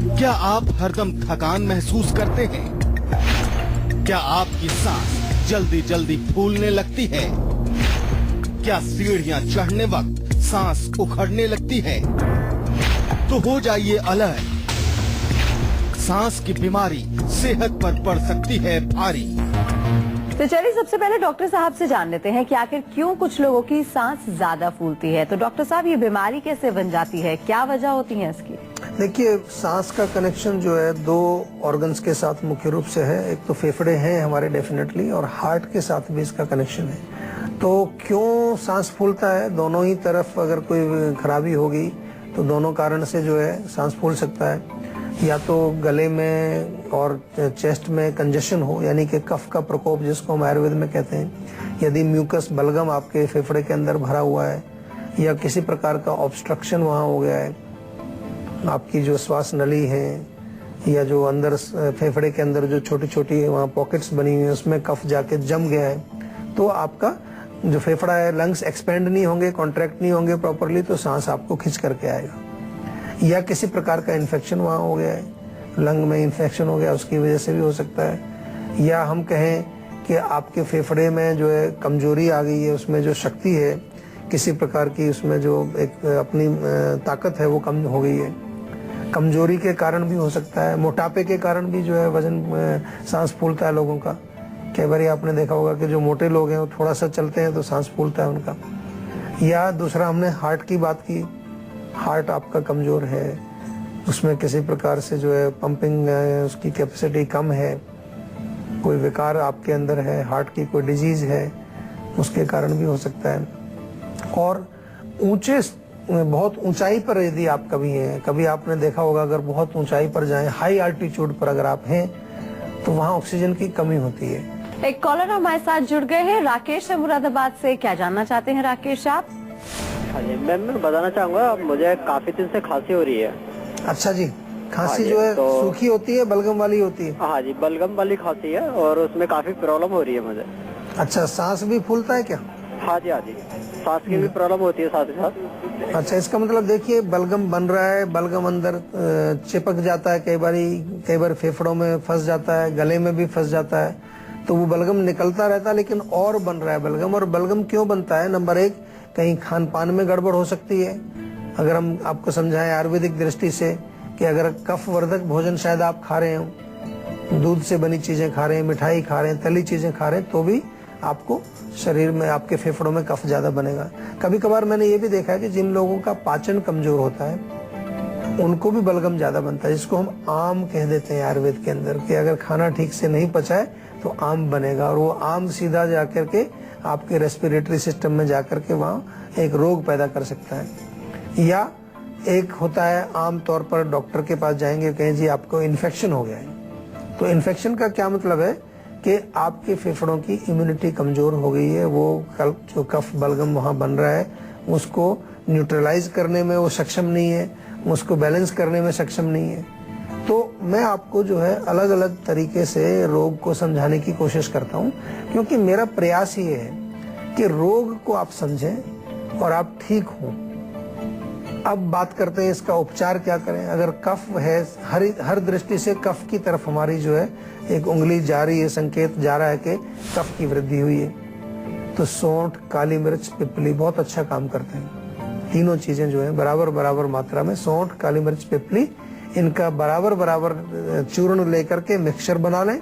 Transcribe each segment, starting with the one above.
क्या आप हरदम थकान महसूस करते हैं? क्या आपकी सांस जल्दी जल्दी फूलने लगती है? क्या सीढ़ियां चढ़ने वक्त सांस उखड़ने लगती है? तो हो जाइए अलर्ट, सांस की बीमारी सेहत पर पड़ सकती है भारी। तो चलिए सबसे पहले डॉक्टर साहब से जान लेते हैं कि आखिर क्यों कुछ लोगों की सांस ज्यादा फूलती है। तो डॉक्टर साहब, ये बीमारी कैसे बन जाती है, क्या वजह होती है इसकी? देखिए, सांस का कनेक्शन जो है दो ऑर्गन्स के साथ मुख्य रूप से है। एक तो फेफड़े हैं हमारे डेफिनेटली, और हार्ट के साथ भी इसका कनेक्शन है। तो क्यों सांस फूलता है? दोनों ही तरफ अगर कोई खराबी होगी तो दोनों कारण से जो है सांस फूल सकता है। या तो गले में और चेस्ट में कंजेशन हो, यानी कि कफ का प्रकोप जिसको हम आयुर्वेद में कहते हैं। यदि म्यूकस बलगम आपके फेफड़े के अंदर भरा हुआ है, या किसी प्रकार का ऑब्स्ट्रक्शन वहाँ हो गया है, आपकी जो श्वास नली है या जो अंदर फेफड़े के अंदर जो छोटी छोटी वहाँ पॉकेट्स बनी हुई है उसमें कफ जाके जम गया है, तो आपका जो फेफड़ा है, लंग्स एक्सपेंड नहीं होंगे, कॉन्ट्रैक्ट नहीं होंगे प्रॉपरली, तो सांस आपको खिंच करके आएगा। या किसी प्रकार का इन्फेक्शन वहाँ हो गया है, लंग में इन्फेक्शन हो गया, उसकी वजह से भी हो सकता है। या हम कहें कि आपके फेफड़े में जो है कमजोरी आ गई है, उसमें जो शक्ति है किसी प्रकार की, उसमें जो एक अपनी ताकत है वो कम हो गई है। कमजोरी के कारण भी हो सकता है, मोटापे के कारण भी जो है वजन सांस फूलता है लोगों का। कई बार आपने देखा होगा कि जो मोटे लोग हैं वो थोड़ा सा चलते हैं तो सांस फूलता है उनका। या दूसरा, हमने हार्ट की बात की, हार्ट आपका कमजोर है, उसमें किसी प्रकार से जो है पंपिंग उसकी कैपेसिटी कम है, कोई विकार आपके अंदर है, हार्ट की कोई डिजीज है, उसके कारण भी हो सकता है। और बहुत ऊंचाई पर यदि आप कभी हैं, कभी आपने देखा होगा अगर बहुत ऊंचाई पर जाएं, हाई अल्टीट्यूड पर अगर आप हैं, तो वहाँ ऑक्सीजन की कमी होती है। एक कॉलर हमारे साथ जुड़ गए हैं, राकेश है मुरादाबाद से। क्या जानना चाहते हैं राकेश आप? हाँ जी मैम, मैं बताना चाहूँगा, मुझे काफी दिन से खांसी हो रही है। अच्छा जी, खांसी जो है तो सूखी होती है, बलगम वाली होती है? हाँ जी, बलगम वाली खांसी है और उसमें काफी प्रॉब्लम हो रही है मुझे। अच्छा, सांस भी फूलता है क्या? हाँ जी, सांस की भी प्रॉब्लम होती है साथ ही साथ। अच्छा, इसका मतलब देखिए, बलगम बन रहा है, बलगम अंदर चिपक जाता है, कई बार फेफड़ों में फंस जाता है, गले में भी फंस जाता है, तो वो बलगम निकलता रहता है, लेकिन और बन रहा है बलगम। और बलगम क्यों बनता है? नंबर एक, कहीं खान पान में गड़बड़ हो सकती है। अगर हम आपको समझाएं आयुर्वेदिक दृष्टि से कि अगर कफ वर्धक भोजन शायद आप खा रहे हो, दूध से बनी चीजें खा रहे हैं, मिठाई खा रहे हैं, तली चीजें खा रहे हैं, तो भी आपको शरीर में, आपके फेफड़ों में कफ ज्यादा बनेगा। कभी कभार मैंने ये भी देखा है कि जिन लोगों का पाचन कमजोर होता है उनको भी बलगम ज्यादा बनता है, जिसको हम आम कह देते हैं आयुर्वेद के अंदर, कि अगर खाना ठीक से नहीं पचाए तो आम बनेगा, और वो आम सीधा जाकर के आपके रेस्पिरेटरी सिस्टम में जाकर के वहाँ एक रोग पैदा कर सकता है। या एक होता है, आम तौर पर डॉक्टर के पास जाएंगे, कहें जी आपको इन्फेक्शन हो गया है। तो इन्फेक्शन का क्या मतलब है कि आपके फेफड़ों की इम्यूनिटी कमजोर हो गई है, वो जो कफ बलगम वहाँ बन रहा है उसको न्यूट्रलाइज करने में वो सक्षम नहीं है, उसको बैलेंस करने में सक्षम नहीं है। तो मैं आपको जो है अलग अलग तरीके से रोग को समझाने की कोशिश करता हूँ, क्योंकि मेरा प्रयास ये है कि रोग को आप समझें और आप ठीक हों। अब बात करते हैं इसका उपचार क्या करें। अगर कफ है, हर दृष्टि से कफ की तरफ हमारी जो है एक उंगली जा रही है, संकेत जा रहा है कि कफ की वृद्धि हुई है, तो सौंठ, काली मिर्च, पिपली बहुत अच्छा काम करते हैं। तीनों चीजें जो है बराबर बराबर मात्रा में, सौंठ, काली मिर्च, पिपली, इनका बराबर बराबर चूर्ण लेकर के मिक्सचर बना लें।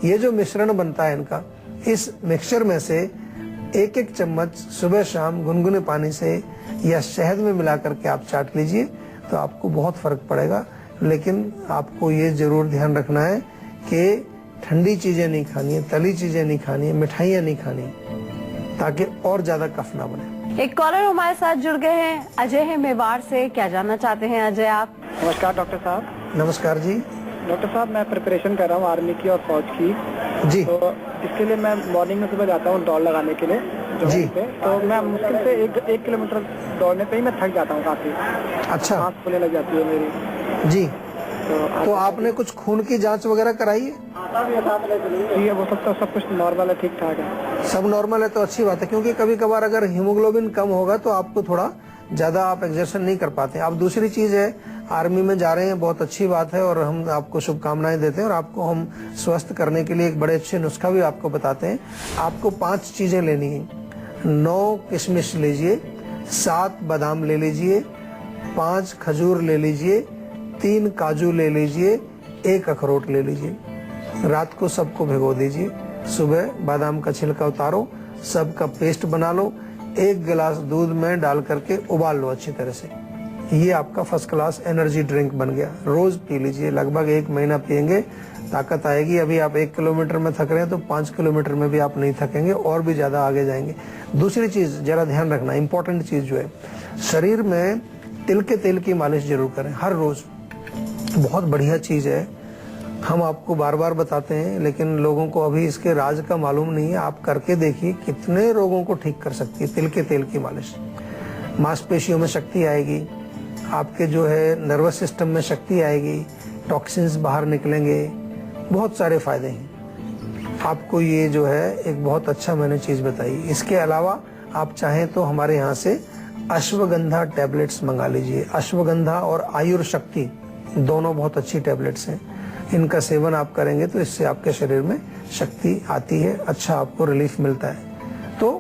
ये जो मिश्रण बनता है इनका, इस मिक्सचर में से एक एक चम्मच सुबह शाम गुनगुने पानी से या शहद में मिला करके आप चाट लीजिए, तो आपको बहुत फर्क पड़ेगा। लेकिन आपको ये जरूर ध्यान रखना है कि ठंडी चीजें नहीं खानी है, तली चीजें नहीं खानी है, मिठाइयाँ नहीं खानी, ताकि और ज्यादा कफ ना बने। एक कॉलर हमारे साथ जुड़ गए हैं, अजय है मेवाड़ से। क्या जानना चाहते हैं अजय आप? नमस्कार डॉक्टर साहब। नमस्कार जी। डॉक्टर साहब, मैं प्रिपरेशन कर रहा हूँ आर्मी की और फौज की जी। तो इसके लिए मैं मॉर्निंग में सुबह जाता हूँ दौड़ लगाने के लिए जी। पे, तो मैं मुश्किल से एक किलोमीटर दौड़ने पे ही मैं थक जाता हूँ काफी। अच्छा, सांस फूलने लग जाती है मेरी। जी। तो आपने कुछ खून की जांच वगैरह कराई है? ठीक है, वो सब कुछ नॉर्मल है, ठीक ठाक है। सब नॉर्मल है तो अच्छी बात है, क्योंकि कभी कभार अगर हीमोग्लोबिन कम होगा तो आपको थोड़ा ज्यादा आप एक्सर्शन नहीं कर पाते। अब दूसरी चीज है, आर्मी में जा रहे हैं, बहुत अच्छी बात है और हम आपको शुभकामनाएं देते हैं और आपको हम स्वस्थ करने के लिए एक बड़े अच्छे नुस्खा भी आपको बताते हैं। आपको 5 चीजें लेनी है। 9 किशमिश लीजिए, 7 बादाम ले लीजिए, 5 खजूर ले लीजिए, 3 काजू ले लीजिए, 1 अखरोट ले लीजिए। रात को सबको भिगो दीजिए, सुबह बादाम का छिलका उतारो, सबका पेस्ट बना लो, 1 गिलास दूध में डाल करके उबाल लो अच्छी तरह से। ये आपका फर्स्ट क्लास एनर्जी ड्रिंक बन गया। रोज पी लीजिए, लगभग 1 महीना पियेंगे, ताकत आएगी। अभी आप 1 किलोमीटर में थक रहे हैं तो 5 किलोमीटर में भी आप नहीं थकेंगे और भी ज्यादा आगे जाएंगे। दूसरी चीज जरा ध्यान रखना, इंपॉर्टेंट चीज जो है, शरीर में तिल के तेल की मालिश जरूर करें हर रोज। बहुत बढ़िया चीज है, हम आपको बार बार बताते हैं, लेकिन लोगों को अभी इसके राज का मालूम नहीं है। आप करके देखिए, कितने रोगों को ठीक कर सकती है तिल के तेल की मालिश। मांसपेशियों में शक्ति आएगी, आपके जो है नर्वस सिस्टम में शक्ति आएगी, टॉक्सिन्स बाहर निकलेंगे, बहुत सारे फायदे हैं। आपको ये जो है एक बहुत अच्छा मैंने चीज बताई। इसके अलावा आप चाहें तो हमारे यहाँ से अश्वगंधा टैबलेट्स मंगा लीजिए। अश्वगंधा और आयुर शक्ति दोनों बहुत अच्छी टैबलेट्स हैं। इनका सेवन आप करेंगे तो इससे आपके शरीर में शक्ति आती है, अच्छा आपको रिलीफ मिलता है। तो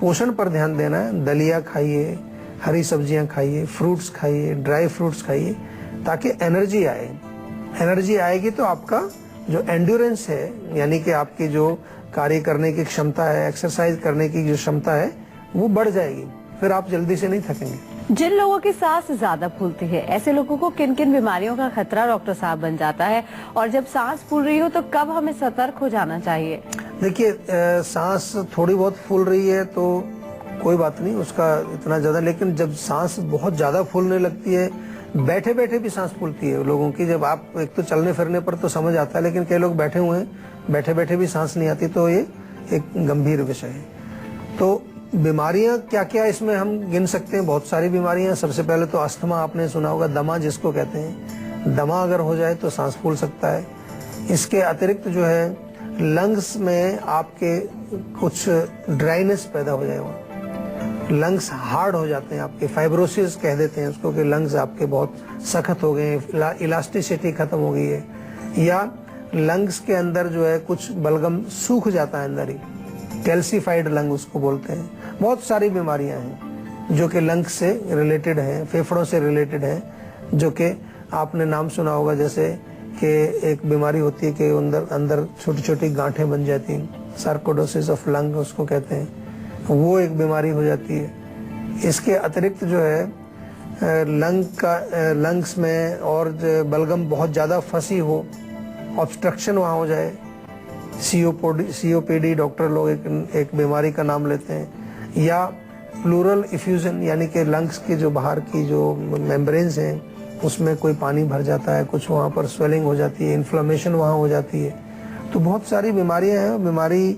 पोषण पर ध्यान देना है। दलिया खाइए, हरी सब्जियां खाइए, फ्रूट्स खाइए, ड्राई फ्रूट्स खाइए, ताकि एनर्जी आए। एनर्जी आएगी तो आपका जो एंड्योरेंस है, यानी कि आपकी जो कार्य करने की क्षमता है, एक्सरसाइज करने की जो क्षमता है, वो बढ़ जाएगी। फिर आप जल्दी से नहीं थकेंगे। जिन लोगों की सांस ज्यादा फूलती है, ऐसे लोगों को किन किन बीमारियों का खतरा डॉक्टर साहब बन जाता है, और जब सांस फूल रही हो तो कब हमें सतर्क हो जाना चाहिए? देखिए, सांस थोड़ी बहुत फूल रही है तो कोई बात नहीं उसका इतना ज्यादा, लेकिन जब सांस बहुत ज्यादा फूलने लगती है, बैठे बैठे भी सांस फूलती है लोगों की। जब आप एक तो चलने फिरने पर तो समझ आता है, लेकिन कई लोग बैठे हुए हैं, बैठे बैठे भी सांस नहीं आती, तो ये एक गंभीर विषय है। तो बीमारियां क्या क्या इसमें हम गिन सकते हैं, बहुत सारी बीमारियां। सबसे पहले तो अस्थमा, आपने सुना होगा, दमा जिसको कहते हैं। दमा अगर हो जाए तो सांस फूल सकता है। इसके अतिरिक्त जो है लंग्स में आपके कुछ ड्राइनेस पैदा हो जाएगा, लंग्स हार्ड हो जाते हैं आपके, फाइब्रोसिस कह देते हैं उसको, कि लंग्स आपके बहुत सख्त हो गए, इलास्टिसिटी खत्म हो गई है, या लंग्स के अंदर जो है कुछ बलगम सूख जाता है अंदर ही, कैल्सीफाइड लंग उसको बोलते हैं। बहुत सारी बीमारियां हैं जो कि लंग्स से रिलेटेड हैं, फेफड़ों से रिलेटेड हैं, जो कि आपने नाम सुना होगा, जैसे कि एक बीमारी होती है कि अंदर छोटी छोटी गांठें बन जाती हैं, सार्कोडोसिस ऑफ लंग उसको कहते हैं, वो एक बीमारी हो जाती है। इसके अतिरिक्त जो है लंग्स में और बलगम बहुत ज्यादा फंसी हो, ऑब्स्ट्रक्शन वहां हो जाए, सीओपीडी डॉक्टर लोग एक बीमारी का नाम लेते हैं, या प्लूरल इफ्यूजन, यानी कि लंग्स की जो बाहर की जो मेम्ब्रेन्स हैं उसमें कोई पानी भर जाता है, कुछ वहाँ पर स्वेलिंग हो जाती है, इन्फ्लेमेशन वहाँ हो जाती है। तो बहुत सारी बीमारियां हैं। बीमारी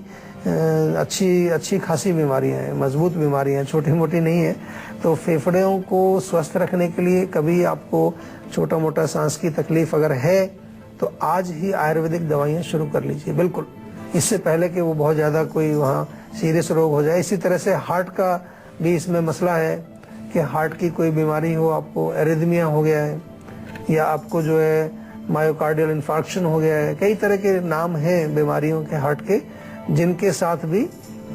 अच्छी खासी बीमारियां हैं, मजबूत बीमारियां हैं, छोटी मोटी नहीं है। तो फेफड़ों को स्वस्थ रखने के लिए कभी आपको छोटा मोटा सांस की तकलीफ अगर है तो आज ही आयुर्वेदिक दवाइयां शुरू कर लीजिए, बिल्कुल, इससे पहले कि वो बहुत ज्यादा कोई वहाँ सीरियस रोग हो जाए। इसी तरह से हार्ट का भी इसमें मसला है कि हार्ट की कोई बीमारी हो, आपको एरिथमिया हो गया है, या आपको जो है मायोकार्डियल इन्फार्क्शन हो गया है, कई तरह के नाम हैं बीमारियों के हार्ट के, जिनके साथ भी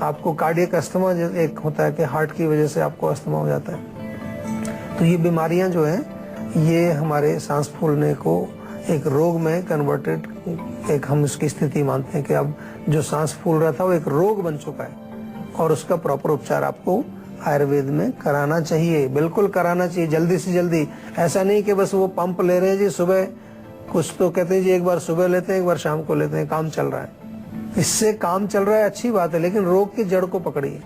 आपको कार्डियक अस्थमा एक होता है कि हार्ट की वजह से आपको अस्थमा हो जाता है। तो ये बीमारियां जो हैं ये हमारे सांस फूलने को एक रोग में कन्वर्टेड, एक हम उसकी स्थिति मानते हैं कि अब जो सांस फूल रहा था वो एक रोग बन चुका है और उसका प्रॉपर उपचार आपको आयुर्वेद में कराना चाहिए, बिल्कुल कराना चाहिए, जल्दी से जल्दी। ऐसा नहीं कि बस वो पंप ले रहे हैं जी, सुबह कुछ तो कहते हैं जी एक बार सुबह लेते हैं एक बार शाम को लेते हैं, काम चल रहा है। इससे काम चल रहा है अच्छी बात है, लेकिन रोग की जड़ को पकड़िए।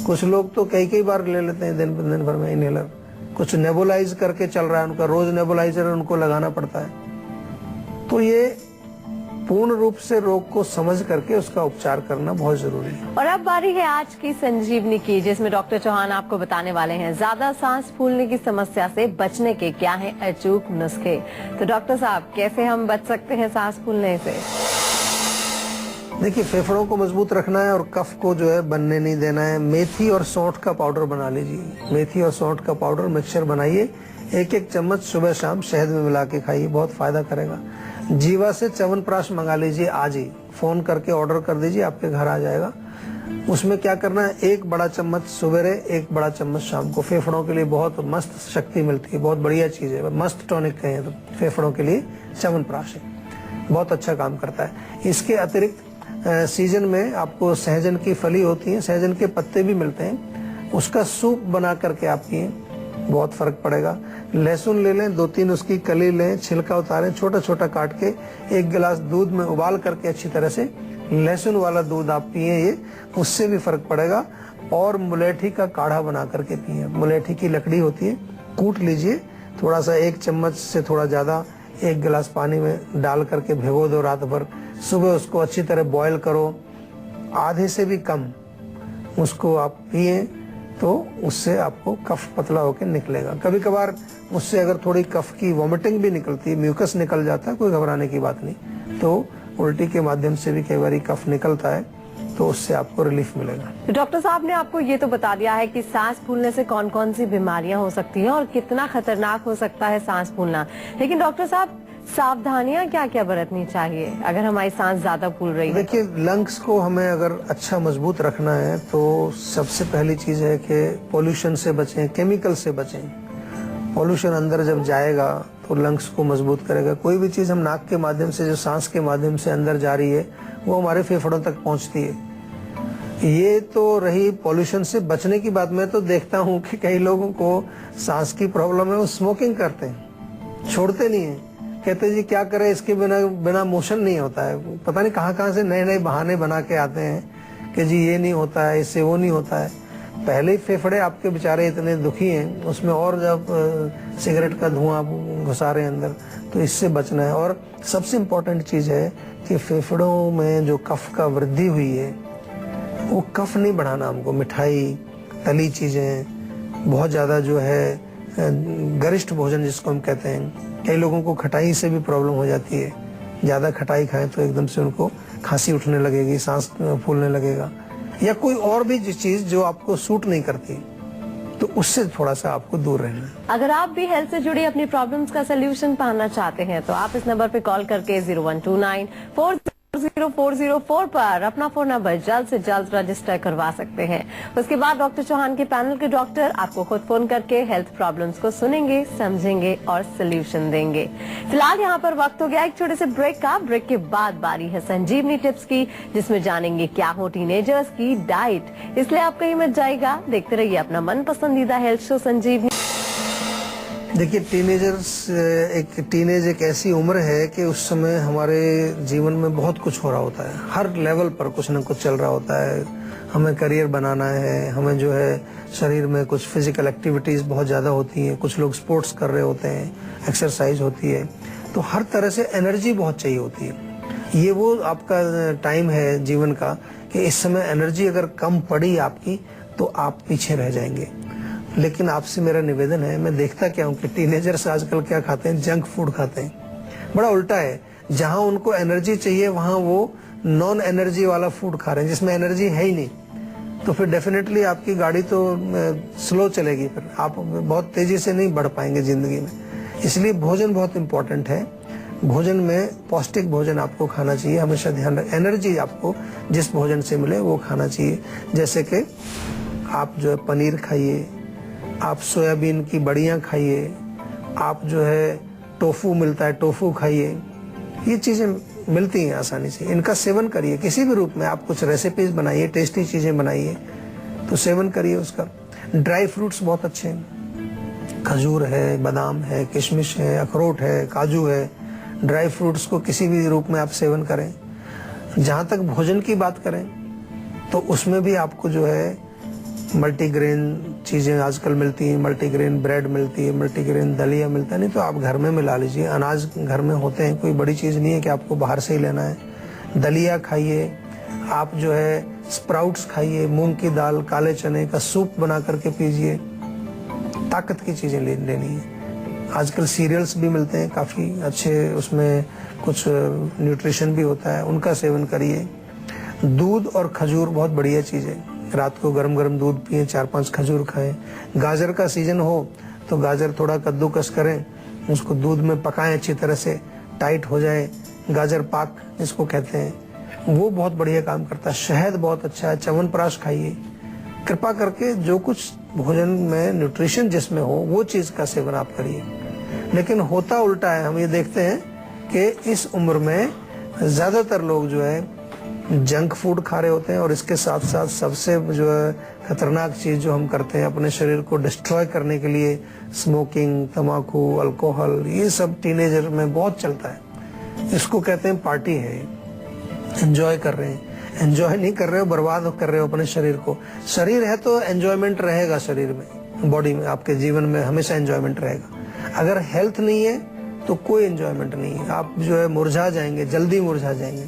कुछ लोग तो कई बार ले लेते हैं दिन भर में इनहेलर, कुछ नेबुलाइज करके चल रहा है उनका, रोज नेबुलाइजर उनको लगाना पड़ता है। तो ये पूर्ण रूप से रोग को समझ करके उसका उपचार करना बहुत जरूरी है। और अब बारी है आज की संजीवनी की, जिसमें डॉक्टर चौहान आपको बताने वाले हैं ज्यादा सांस फूलने की समस्या से बचने के क्या हैं अचूक नुस्खे। तो डॉक्टर साहब, कैसे हम बच सकते हैं सांस फूलने से? देखिए, फेफड़ों को मजबूत रखना है और कफ को जो है बनने नहीं देना है। मेथी और सौंठ का पाउडर बना लीजिए। मेथी और सौंठ का पाउडर मिक्सचर बनाइए, एक एक चम्मच सुबह शाम शहद में मिला के खाइए, बहुत फायदा करेगा। जीवा से च्यवनप्राश मंगा लीजिए आज ही, फोन करके ऑर्डर कर दीजिए, आपके घर आ जाएगा। उसमें क्या करना है, एक बड़ा चम्मच सुबेरे, एक बड़ा चम्मच शाम को। फेफड़ों के लिए बहुत मस्त शक्ति मिलती है, बहुत बढ़िया चीज है, मस्त टॉनिक कहें तो फेफड़ों के लिए च्यवनप्राश है, बहुत अच्छा काम करता है। इसके अतिरिक्त सीजन में आपको सहजन की फली होती है, सहजन के पत्ते भी मिलते हैं, उसका सूप बना करके आप पिए, बहुत फर्क पड़ेगा। लहसुन ले लें, 2-3 उसकी कली लें, छिलका उतारें, छोटा छोटा काट के 1 गिलास दूध में उबाल करके अच्छी तरह से लहसुन वाला दूध आप पिए, ये उससे भी फर्क पड़ेगा। और मुलेठी का काढ़ा बना करके पिए। मुलेठी की लकड़ी होती है, कूट लीजिए, थोड़ा सा 1 चम्मच से थोड़ा ज्यादा 1 गिलास पानी में डाल करके भिगो दो रात भर, सुबह उसको अच्छी तरह बॉईल करो, आधे से भी कम उसको आप पिए, तो उससे आपको कफ पतला होकर निकलेगा। कभी कभार उससे अगर थोड़ी कफ की वॉमिटिंग भी निकलती है, म्यूकस निकल जाता है, कोई घबराने की बात नहीं, तो उल्टी के माध्यम से भी कई बार कफ निकलता है, तो उससे आपको रिलीफ मिलेगा। डॉक्टर साहब ने आपको ये तो बता दिया है कि सांस फूलने से कौन कौन सी बीमारियां हो सकती हैं और कितना खतरनाक हो सकता है सांस फूलना, लेकिन डॉक्टर साहब सावधानियां क्या क्या बरतनी चाहिए अगर हमारी सांस ज्यादा फूल रही है? देखिए, लंग्स को हमें अगर अच्छा मजबूत रखना है तो सबसे पहली चीज है कि पोल्यूशन से बचें, केमिकल से बचें। पोल्यूशन अंदर जब जाएगा तो लंग्स को मजबूत करेगा। कोई भी चीज हम नाक के माध्यम से, जो सांस के माध्यम से अंदर जा रही है, वो हमारे फेफड़ों तक पहुंचती है। ये तो रही पोल्यूशन से बचने की बात। मैं तो देखता हूँ कि कई लोगों को सांस की प्रॉब्लम है, वो स्मोकिंग करते हैं, छोड़ते नहीं है, कहते जी क्या करें, इसके बिना मोशन नहीं होता है। पता नहीं कहाँ से नए नए बहाने बना के आते हैं कि जी ये नहीं होता है, इससे वो नहीं होता है। पहले ही फेफड़े आपके बेचारे इतने दुखी हैं, उसमें और जब सिगरेट का धुआं घुसा रहे अंदर, तो इससे बचना है। और सबसे इम्पोर्टेंट चीज है कि फेफड़ों में जो कफ का वृद्धि हुई है, वो कफ नहीं बढ़ाना हमको। मिठाई, तली चीजें, बहुत ज्यादा जो है गरिष्ठ भोजन जिसको हम कहते हैं, कई लोगों को खटाई से भी प्रॉब्लम हो जाती है। ज्यादा खटाई खाएं तो एकदम से उनको खांसी उठने लगेगी, सांस फूलने लगेगा, या कोई और भी चीज जो आपको सूट नहीं करती, तो उससे थोड़ा सा आपको दूर रहना है। अगर आप भी हेल्थ से जुड़ी अपनी प्रॉब्लम्स का सोल्यूशन पाना चाहते हैं तो आप इस नंबर पे कॉल करके 0129400404 पर अपना फोन नंबर जल्द से जल्द रजिस्टर करवा सकते हैं। उसके बाद डॉक्टर चौहान के पैनल के डॉक्टर आपको खुद फोन करके हेल्थ प्रॉब्लम्स को सुनेंगे, समझेंगे और सोल्यूशन देंगे। फिलहाल यहाँ पर वक्त हो गया एक छोटे से ब्रेक का। ब्रेक के बाद बारी है संजीवनी टिप्स की, जिसमें जानेंगे क्या हो टीनेजर्स की डाइट, इसलिए आप कहीं मत जाइएगा, देखते रहिए अपना मन पसंदीदा हेल्थ शो संजीवनी। देखिए, टीनेज एक ऐसी उम्र है कि उस समय हमारे जीवन में बहुत कुछ हो रहा होता है, हर लेवल पर कुछ न कुछ चल रहा होता है। हमें करियर बनाना है, हमें जो है शरीर में कुछ फिजिकल एक्टिविटीज बहुत ज्यादा होती हैं, कुछ लोग स्पोर्ट्स कर रहे होते हैं, एक्सरसाइज होती है, तो हर तरह से एनर्जी बहुत चाहिए होती है। ये वो आपका टाइम है जीवन का कि इस समय एनर्जी अगर कम पड़ी आपकी तो आप पीछे रह जाएंगे। लेकिन आपसे मेरा निवेदन है, मैं देखता क्या हूँ कि टीनेजर्स आजकल क्या खाते हैं, जंक फूड खाते हैं। बड़ा उल्टा है, जहां उनको एनर्जी चाहिए वहां वो नॉन एनर्जी वाला फूड खा रहे हैं, जिसमें एनर्जी है ही नहीं। तो फिर डेफिनेटली आपकी गाड़ी तो स्लो चलेगी, फिर आप बहुत तेजी से नहीं बढ़ पाएंगे जिंदगी में। इसलिए भोजन बहुत इंपॉर्टेंट है। भोजन में पौष्टिक भोजन आपको खाना चाहिए, हमेशा ध्यान रखें। एनर्जी आपको जिस भोजन से मिले वो खाना चाहिए, जैसे कि आप जो है पनीर खाइए, आप सोयाबीन की बड़ियां खाइए, आप जो है टोफू मिलता है टोफू खाइए, ये चीजें मिलती हैं आसानी से, इनका सेवन करिए। किसी भी रूप में आप कुछ रेसिपीज बनाइए, टेस्टी चीजें बनाइए, तो सेवन करिए उसका। ड्राई फ्रूट्स बहुत अच्छे हैं, खजूर है, बादाम है, किशमिश है, अखरोट है, काजू है। ड्राई फ्रूट्स को किसी भी रूप में आप सेवन करें। जहां तक भोजन की बात करें तो उसमें भी आपको जो है मल्टीग्रेन चीजें आजकल मिलती हैं, मल्टीग्रेन ब्रेड मिलती है, मल्टीग्रेन दलिया मिलता है, नहीं तो आप घर में मिला लीजिए। अनाज घर में होते हैं, कोई बड़ी चीज नहीं है कि आपको बाहर से ही लेना है। दलिया खाइए, आप जो है स्प्राउट्स खाइए, मूंग की दाल, काले चने का सूप बना करके पीजिए, ताकत की चीजें लेनी है। आजकल सीरियल्स भी मिलते हैं काफी अच्छे, उसमें कुछ न्यूट्रिशन भी होता है, उनका सेवन करिए। दूध और खजूर बहुत बढ़िया चीज है। रात को गरम गरम दूध पिए, 4-5 खजूर खाएं। गाजर का सीजन हो तो गाजर थोड़ा कद्दूकस करें, उसको दूध में पकाएं अच्छी तरह से, टाइट हो जाए, गाजर पाक जिसको कहते हैं, वो बहुत बढ़िया काम करता है। शहद बहुत अच्छा है, च्यवनप्राश खाइए। कृपा करके जो कुछ भोजन में न्यूट्रिशन जिसमें हो वो चीज का सेवन आप करिए। लेकिन होता उल्टा है, हम ये देखते हैं कि इस उम्र में ज्यादातर लोग जो है जंक फूड खा रहे होते हैं, और इसके साथ साथ सबसे जो है खतरनाक चीज जो हम करते हैं अपने शरीर को डिस्ट्रॉय करने के लिए, स्मोकिंग, तम्बाकू, अल्कोहल, ये सब टीनेजर में बहुत चलता है। इसको कहते हैं पार्टी है, एंजॉय कर रहे हैं। एंजॉय नहीं कर रहे हो, बर्बाद कर रहे हो अपने शरीर को। शरीर है तो एंजॉयमेंट रहेगा, शरीर में, बॉडी में, आपके जीवन में हमेशा एंजॉयमेंट रहेगा। अगर हेल्थ नहीं है तो कोई एंजॉयमेंट नहीं है। आप जो है मुरझा जाएंगे, जल्दी मुरझा जाएंगे,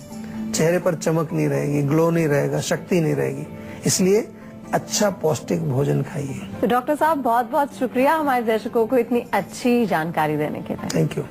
चेहरे पर चमक नहीं रहेगी, ग्लो नहीं रहेगा, शक्ति नहीं रहेगी। इसलिए अच्छा पौष्टिक भोजन खाइए। तो डॉक्टर साहब बहुत बहुत शुक्रिया हमारे दर्शकों को इतनी अच्छी जानकारी देने के लिए। Thank you.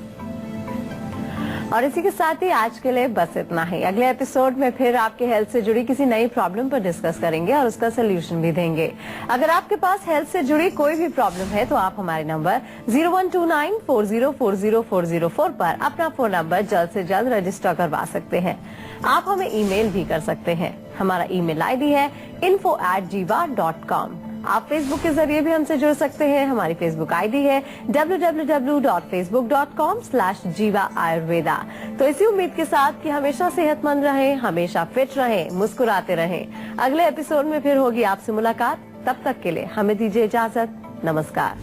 और इसी के साथ ही आज के लिए बस इतना ही। अगले एपिसोड में फिर आपके हेल्थ से जुड़ी किसी नई प्रॉब्लम पर डिस्कस करेंगे और उसका सोल्यूशन भी देंगे। अगर आपके पास हेल्थ से जुड़ी कोई भी प्रॉब्लम है तो आप हमारे नंबर 0129404040 पर अपना फोन नंबर जल्द से जल्द रजिस्टर करवा सकते हैं। आप हमें ईमेल भी कर सकते हैं। हमारा ईमेल आईडी है info@jiva.com। आप फेसबुक के जरिए भी हमसे जुड़ सकते हैं। हमारी फेसबुक आईडी है www.facebook.com/jiva ayurveda। तो इसी उम्मीद के साथ कि हमेशा सेहतमंद रहें, हमेशा फिट रहें, मुस्कुराते रहें। अगले एपिसोड में फिर होगी आपसे मुलाकात। तब तक के लिए हमें दीजिए इजाजत। नमस्कार।